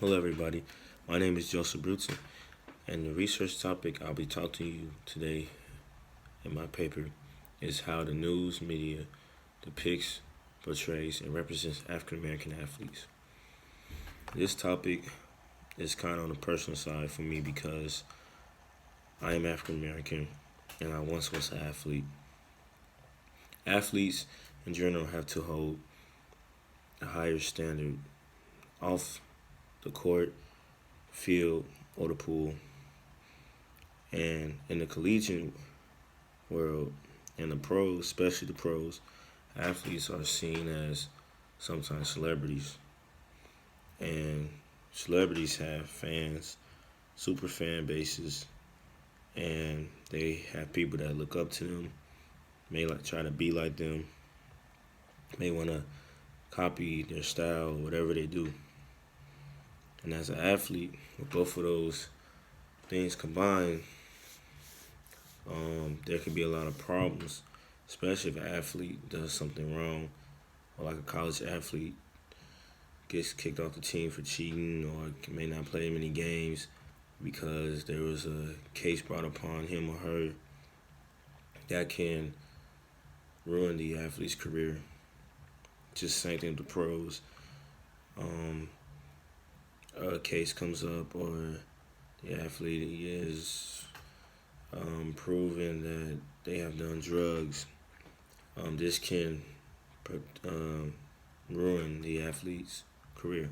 Hello, everybody. My name is Joseph Bruton, and the research topic I'll be talking to you today in my paper is how the news media depicts, portrays, and represents African American athletes. This topic is kind of on the personal side for me because I am African American and I once was an athlete. Athletes in general have to hold a higher standard off the court, field, or the pool. And in the collegiate world and the pros, especially the pros, athletes are seen as sometimes celebrities. And celebrities have fans, super fan bases, and they have people that look up to them, may like try to be like them, may want to copy their style, whatever they do. And as an athlete, with both of those things combined, there can be a lot of problems, especially if an athlete does something wrong, or like a college athlete gets kicked off the team for cheating, or may not play many games because there was a case brought upon him or her that can ruin the athlete's career. Just same thing with the pros. A case comes up, or the athlete is proven that they have done drugs. This can ruin the athlete's career.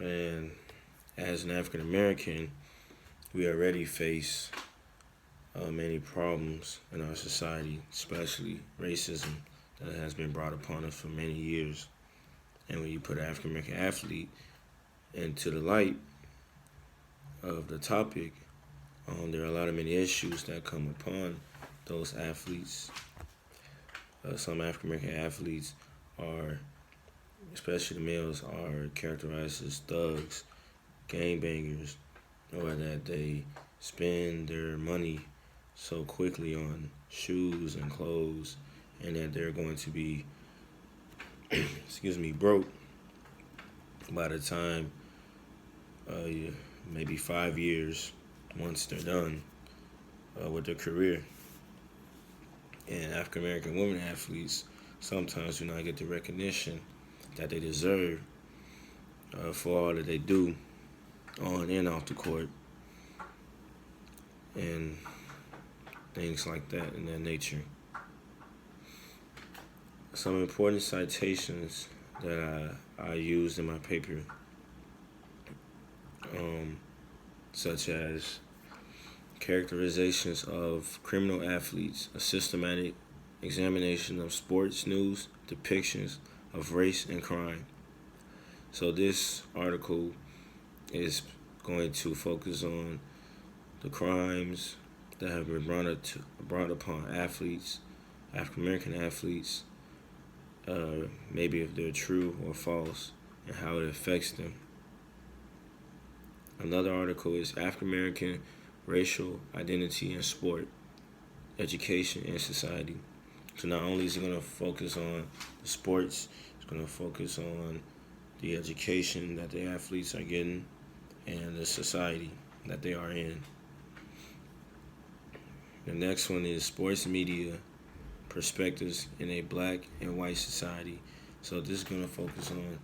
And as an African American, we already face many problems in our society, especially racism that has been brought upon us for many years. And when you put an African American athlete into the light of the topic, there are a lot of many issues that come upon those athletes. Some African American athletes are, especially the males, are characterized as thugs, gangbangers, or that they spend their money so quickly on shoes and clothes, and that they're going to be, broke by the time maybe 5 years once they're done with their career. And African American women athletes sometimes do not get the recognition that they deserve for all that they do on and off the court, and things like that in that nature. Some important citations that I used in my paper, such as characterizations of criminal athletes, a systematic examination of sports news, depictions of race and crime. So this article is going to focus on the crimes that have been brought upon athletes, African American athletes, maybe if they're true or false, and how it affects them. Another article is African American racial identity in sport, education, and society. So not only is it going to focus on the sports, it's going to focus on the education that the athletes are getting and the society that they are in. The next one is sports media perspectives in a black and white society. So this is going to focus on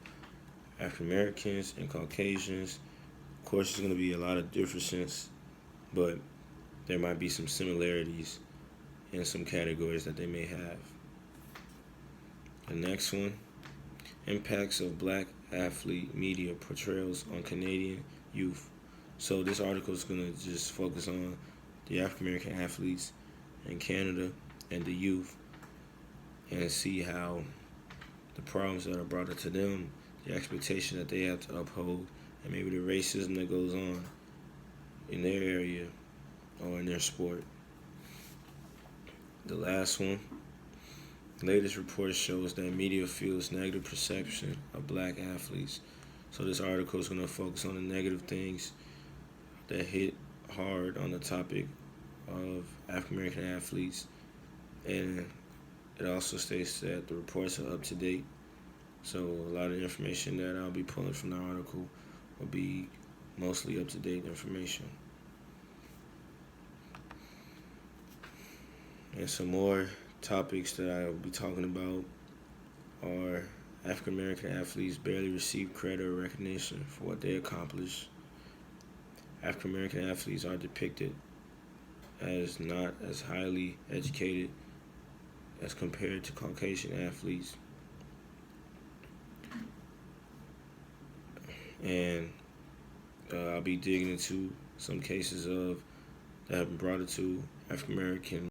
African Americans and Caucasians. Of course, there's going to be a lot of differences, but there might be some similarities in some categories that they may have. The next one, impacts of black athlete media portrayals on Canadian youth. So this article is going to just focus on the African American athletes in Canada and the youth, and see how the problems that are brought up to them, the expectation that they have to uphold, and maybe the racism that goes on in their area or in their sport. The last one, latest report shows that media feels negative perception of black athletes. So this article is going to focus on the negative things that hit hard on the topic of African American athletes, and it also states that the reports are up to date So a lot of information that I'll be pulling from the article will be mostly up-to-date information. And some more topics that I will be talking about are African American athletes barely receive credit or recognition for what they accomplish. African American athletes are depicted as not as highly educated as compared to Caucasian athletes. And I'll be digging into some cases of that have been brought into African American